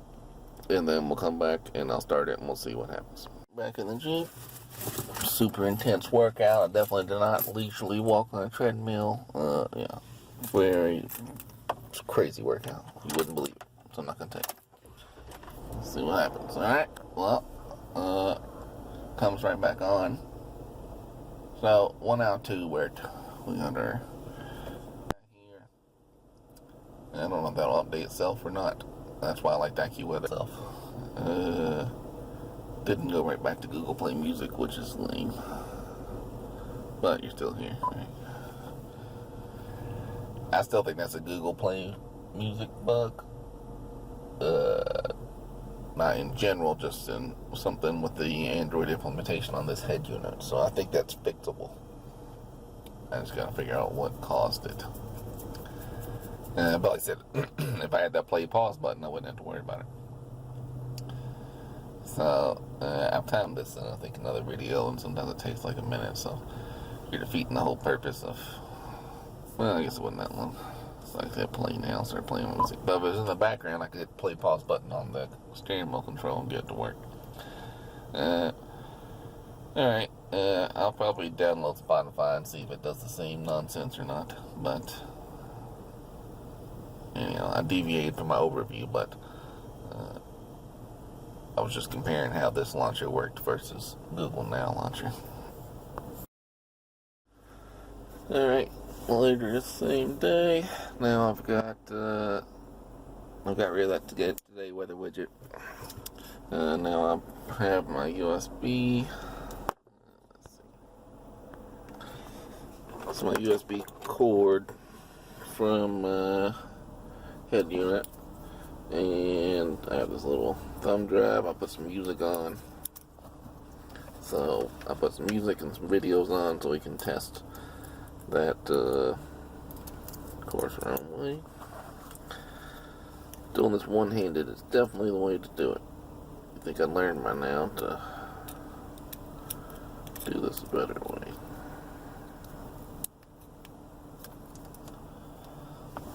and then we'll come back and I'll start it and we'll see what happens. Back in the Jeep. Super intense workout. I definitely did not leisurely walk on a treadmill. Yeah. Very crazy workout. You wouldn't believe it. So I'm not gonna take it. Let's see what happens. Alright. Well, comes right back on. So 1 out of 2 worked. We got our here. I don't know if that'll update itself or not. That's why I like Accuweather itself. Didn't go right back to Google Play Music, which is lame. But you're still here, right? I still think that's a Google Play Music bug. Not in general, just in something with the Android implementation on this head unit. So I think that's fixable. I just gotta figure out what caused it. But like I said, if I had that play pause button, I wouldn't have to worry about it. So I've timed this in I think another video, and sometimes it takes like a minute. So you're defeating the whole purpose of. Well, I guess it wasn't that long. So I could hit play now, start playing music. But if it was in the background, I could hit the play pause button on the steering wheel control and get it to work. Alright, I'll probably download Spotify and see if it does the same nonsense or not. But, you know, I deviated from my overview, but I was just comparing how this launcher worked versus Google Now launcher. Alright. Later this same day, now I've got rid of that Today Weather widget. Now I have my USB. Let's see. It's my USB cord from head unit, and I have this little thumb drive. I put some music on. So I put some music and some videos on so we can test that, of course, wrong way. Doing this one-handed is definitely the way to do it. I think I learned by now to do this a better way.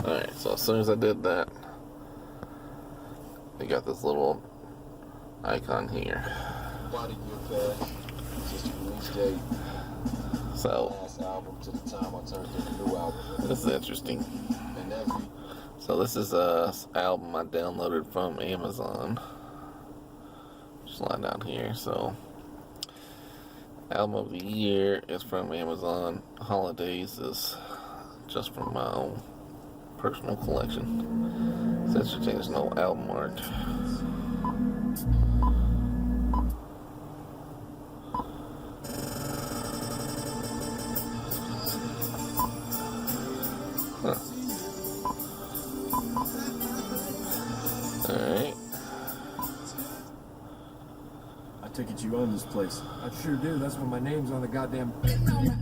Alright, so as soon as I did that, I got this little icon here. So, this is interesting. So this is a album I downloaded from Amazon. Slide down here. So, album of the year is from Amazon. Holidays is just from my own personal collection. It's interesting. There's no album art. Alright. I take it you own this place. I sure do. That's why my name's on the goddamn. Alright.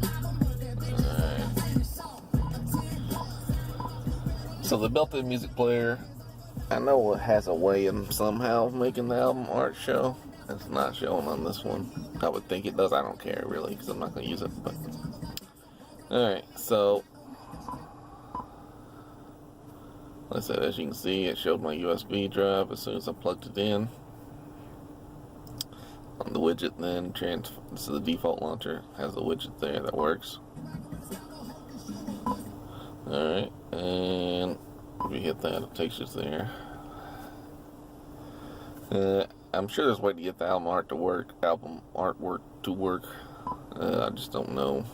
So the built-in music player I know it has a way in somehow of making the album art show. It's not showing on this one. I would think it does. I don't care really because I'm not going to use it. But alright, so like I said, as you can see, it showed my USB drive as soon as I plugged it in. On the widget, then this is the default launcher, has a widget there that works. Alright, and if you hit that, it takes us there. I'm sure there's a way to get the album art to work, I just don't know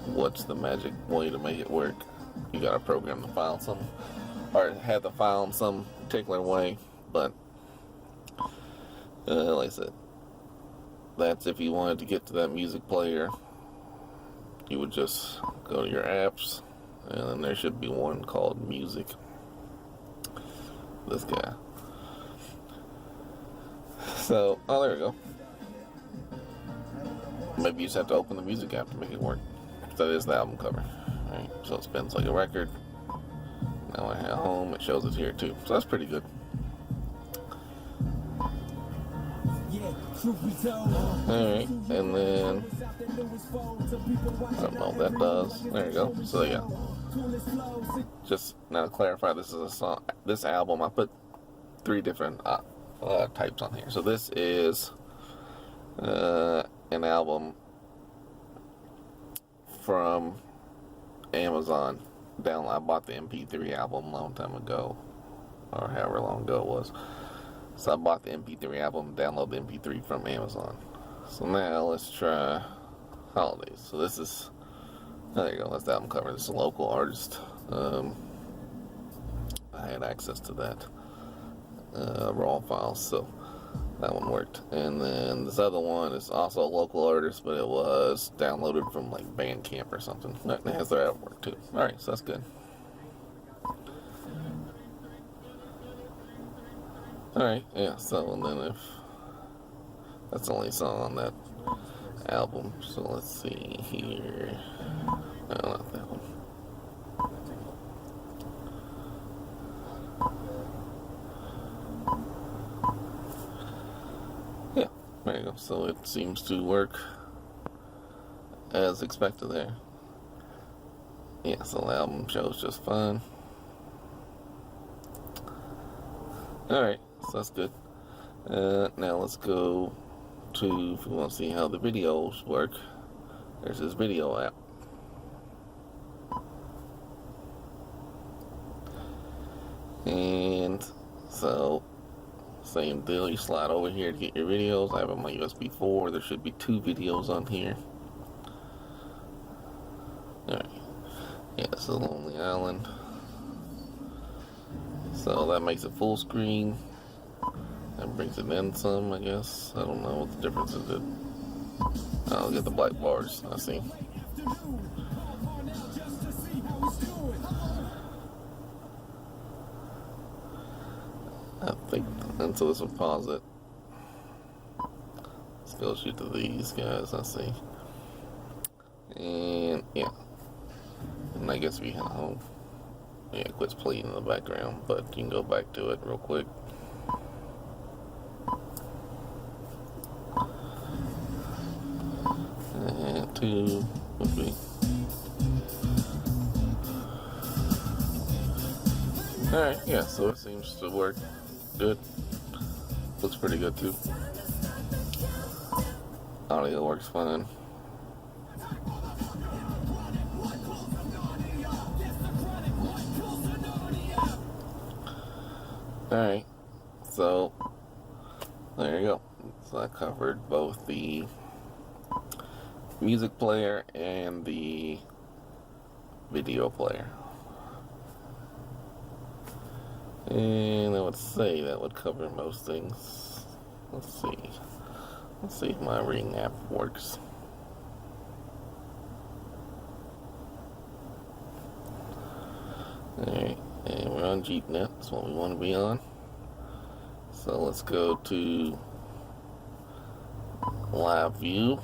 what's the magic way to make it work. You gotta program the file or have the file in some particular way, but like I said, that's if you wanted to get to that music player. You would just go to your apps, and then there should be one called music. This guy. So, oh, there we go. Maybe you just have to open the music app to make it work. That is the album cover. Right? So it spins like a record. Now I have home, it shows it here too. So that's pretty good. Alright, and then I don't know what that does. There you go. So yeah. Just now to clarify, this is a song. This album, I put 3 different types on here. So this is an album from Amazon. I bought the MP3 album a long time ago, or however long ago it was. So I bought the MP3 album, download the MP3 from Amazon. So now let's try Holidays. So this is, there you go, that's the album cover. This is a local artist. I had access to that raw file, so that one worked. And then this other one is also a local artist, but it was downloaded from like Bandcamp or something. It has their artwork too. Alright, so that's good. Alright, yeah, so and then if that's the only song on that album, so let's see here. No, not that one. Yeah, there you go. So it seems to work as expected there. Yeah, so the album shows just fine. Alright, so that's good. Now let's go to, if we want to see how the videos work, there's this video app. And so, same deal, you slide over here to get your videos. I have on my USB 4, there should be 2 videos on here. Alright, yeah, this is Lonely Island. So that makes it full screen. That brings it in some, I guess. I don't know what the difference is. I'll get the black bars, I see. I think, and so this will pause it. Let's go shoot to these guys, I see. And yeah. And I guess we hit home. Yeah, it quits playing in the background, but you can go back to it real quick. And 2 would be. Alright, yeah, so it seems to work good. Looks pretty good too. Audio works fine. Alright, so there you go. So I covered both the music player and the video player. And I would say that would cover most things. Let's see. Let's see if my Ring app works. Alright, and we're on JeepNet. That's what we want to be on. So let's go to Live View.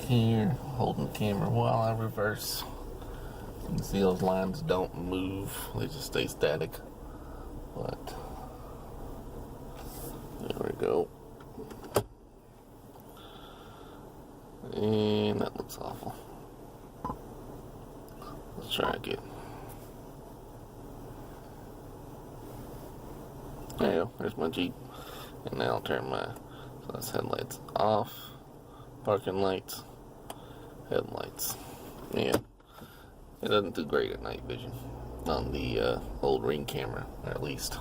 here, holding the camera while I reverse. You can see those lines don't move, they just stay static. But there we go. And that looks awful. Let's try again. There you go, there's my Jeep. And now I'll turn my, so that's headlights off, parking lights, headlights. Yeah, it doesn't do great at night vision on the old Ring camera, at least.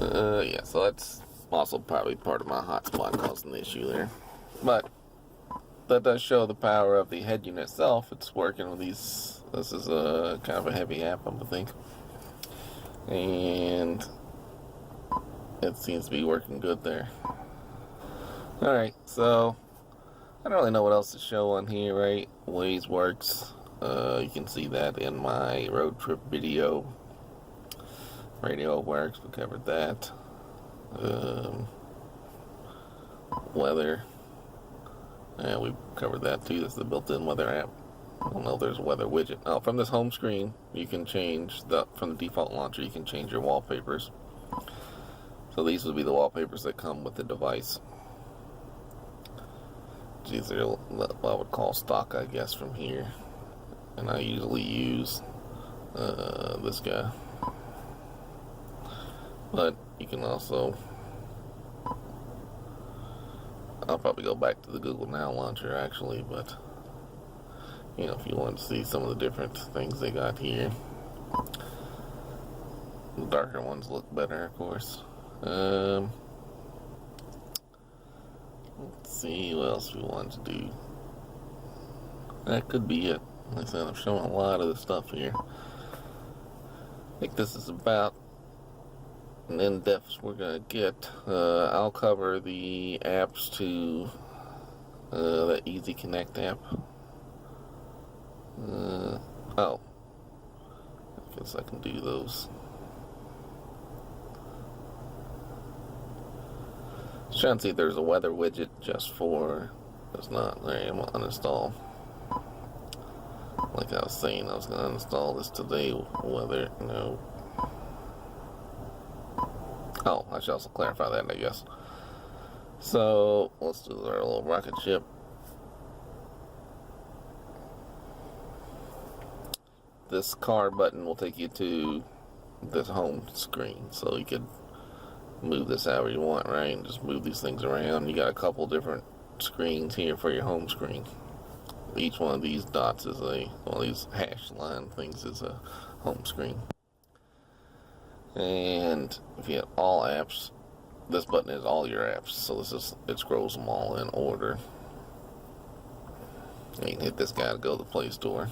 Yeah, so that's also probably part of my hotspot causing the issue there. But that does show the power of the head unit itself. It's working with these. This is a kind of a heavy app, I think. And it seems to be working good there. Alright, so I don't really know what else to show on here, right? Waze works. You can see that in my road trip video. Radio works, we covered that. Weather. Yeah, we covered that too. This is the built-in weather app. I don't know if there's a weather widget. Oh, from this home screen, you can change from the default launcher, you can change your wallpapers. So these would be the wallpapers that come with the device. These are what I would call stock, I guess, from here. And I usually use this guy. But you can also, I'll probably go back to the Google Now launcher actually, but you know, if you want to see some of the different things they got here. The darker ones look better, of course. Let's see what else we want to do. That could be it. Like I said, I'm showing a lot of the stuff here. I think this is about an in-depth we're gonna get. I'll cover the apps to the Easy Connect app. Oh, I guess I can do those. I was trying to see if there's a weather widget just for. There's not. There, I'm gonna uninstall. Like I was saying, I was gonna uninstall this today. Weather, no. Oh, I should also clarify that, I guess. So let's do our little rocket ship. This car button will take you to this home screen, so you could move this however you want, right? And just move these things around. You got a couple different screens here for your home screen. Each one of these dots is one of these hash line things is a home screen. And if you have all apps, this button is all your apps. So it scrolls them all in order. And you can hit this guy to go to the Play Store.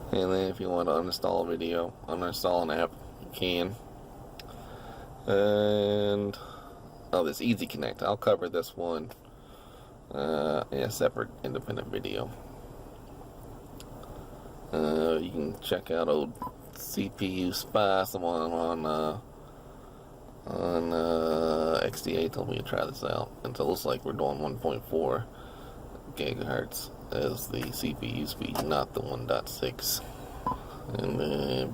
And then if you want to uninstall a video, uninstall an app, you can. And oh, this Easy Connect, I'll cover this one in a separate independent video. You can check out old CPU Spy. Someone on XDA told me to try this out, and so it looks like we're doing 1.4 gigahertz as the CPU speed, not the 1.6. And then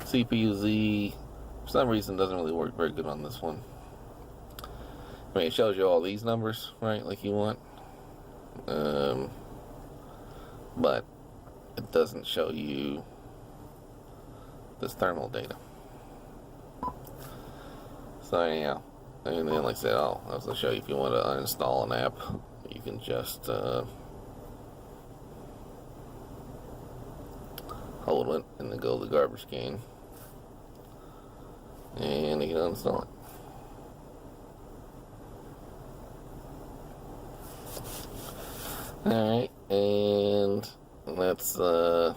CPU Z, for some reason, doesn't really work very good on this one. I mean, it shows you all these numbers, right, like you want, but it doesn't show you this thermal data. So anyhow, and then like I said, I'll also show you if you want to uninstall an app, you can just hold it and then go to the garbage can, and you can uninstall it. Alright, and that's so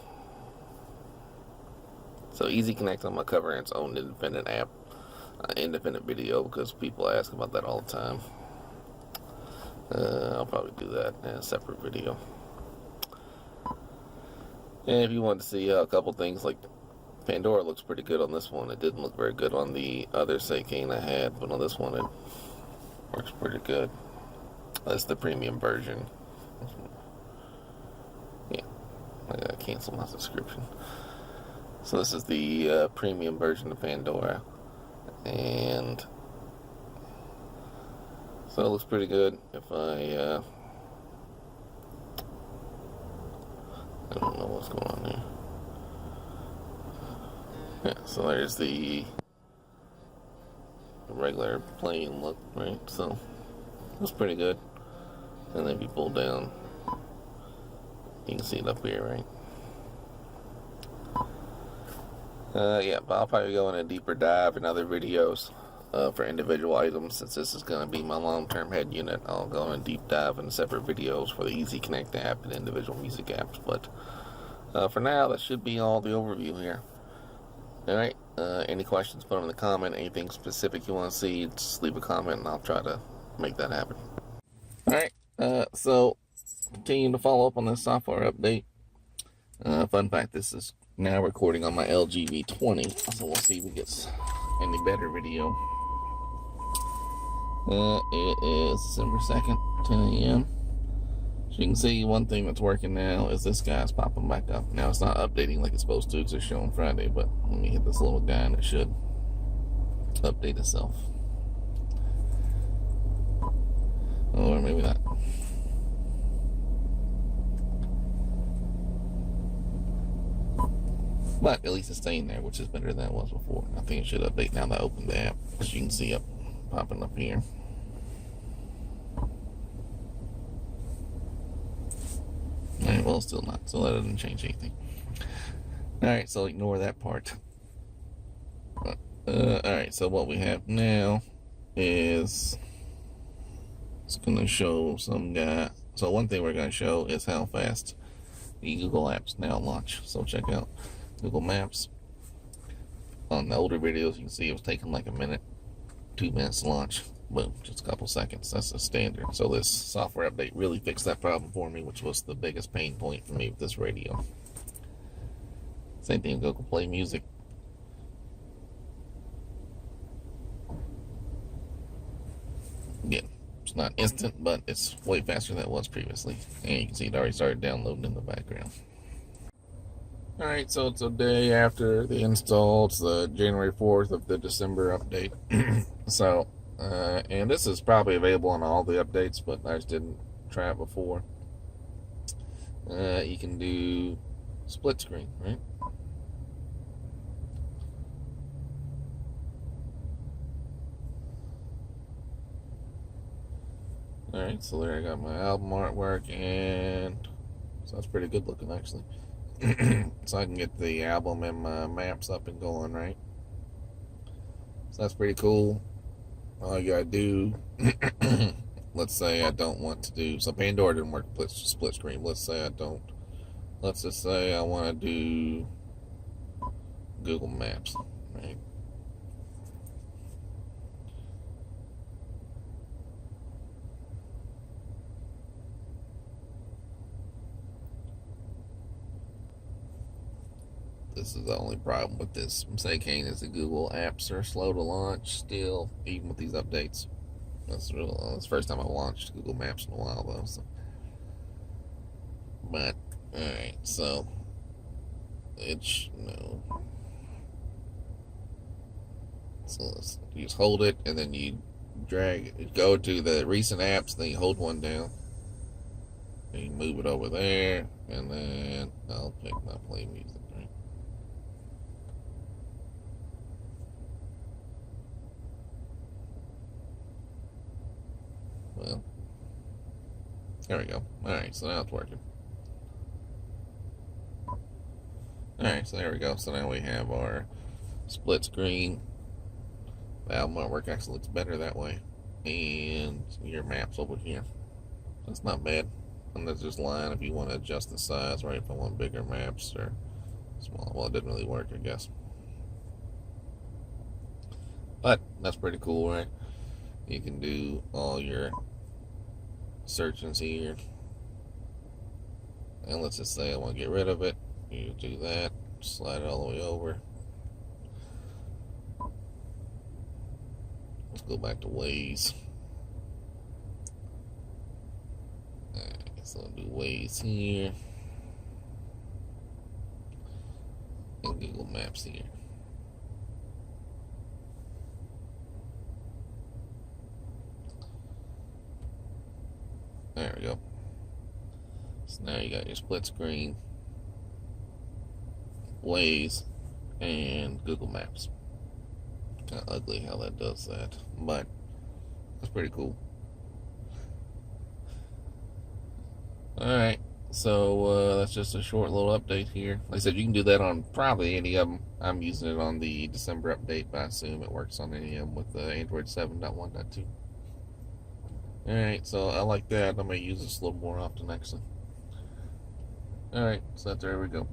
Easy Connect, I'm gonna cover its own independent app, independent video, because people ask about that all the time. I'll probably do that in a separate video. And if you want to see a couple things, like Pandora looks pretty good on this one. It didn't look very good on the other Seicane I had, but on this one it works pretty good. That's the premium version. Yeah, I gotta cancel my subscription. So this is the premium version of Pandora, and so it looks pretty good. If I don't know what's going on there. Yeah, so there's the regular plain look, right? So it's pretty good. And then if you pull down, you can see it up here, right? Yeah, but I'll probably go in a deeper dive in other videos for individual items. Since this is going to be my long-term head unit, I'll go in a deep dive in separate videos for the Easy Connect app and individual music apps. But for now, that should be all the overview here. Alright, any questions, put them in the comment. Anything specific you want to see, just leave a comment and I'll try to make that happen. Alright, so continuing to follow up on this software update. Fun fact, this is now recording on my LG V20, so we'll see if it gets any better video. It is December 2nd, 10 a.m. So you can see one thing that's working now is this guy's popping back up. Now it's not updating like it's supposed to because it's showing Friday, but let me hit this little guy and it should update itself. Or maybe not. But at least it's staying there, which is better than it was before. I think it should update now that I opened the app, as you can see up popping up here. Alright, well, still not, so that doesn't change anything. Alright, so ignore that part. Alright, so what we have now is it's going to show some guy. So one thing we're going to show is how fast the Google Apps now launch. So check out Google Maps. On the older videos, you can see it was taking like a minute, 2 minutes to launch. Boom, just a couple seconds. That's the standard. So this software update really fixed that problem for me, which was the biggest pain point for me with this radio. Same thing with Google Play Music. Again, it's not instant, but it's way faster than it was previously. And you can see it already started downloading in the background. Alright, so it's a day after the install. It's the January 4th of the December update. So, and this is probably available on all the updates, but I just didn't try it before. You can do split screen, right? Alright, so there I got my album artwork, and so that's pretty good looking actually. So I can get the album and my maps up and going, right? So that's pretty cool. All you gotta do, let's say I don't want to do, so Pandora didn't work split screen. Let's say I don't. Let's just say I want to do Google Maps, right? This is the only problem with this Seicane is the Google apps are slow to launch still, even with these updates. That's the first time I launched Google Maps in a while though. So. But alright, so it's no. So you just hold it and then you go to the recent apps, then you hold one down. And you move it over there, and then I'll pick my play music, right? Well, there we go. Alright, so now it's working. Alright, so there we go. So now we have our split screen. The album artwork actually looks better that way. And your maps over here. That's not bad. And there's this line if you want to adjust the size, right? If I want bigger maps or small. Well, it didn't really work, I guess. But that's pretty cool, right? You can do all your searchings here. And let's just say I want to get rid of it. You do that, slide it all the way over. Let's go back to Waze. Alright, so I'll do Waze here. And Google Maps here. There we go. So now you got your split screen, Waze, and Google Maps. Kind of ugly how that does that, but that's pretty cool. Alright, so that's just a short little update here. Like I said, you can do that on probably any of them. I'm using it on the December update, but I assume it works on any of them with Android 7.1.2. Alright, so I like that. I'm going to use this a little more often actually. Alright, so there we go.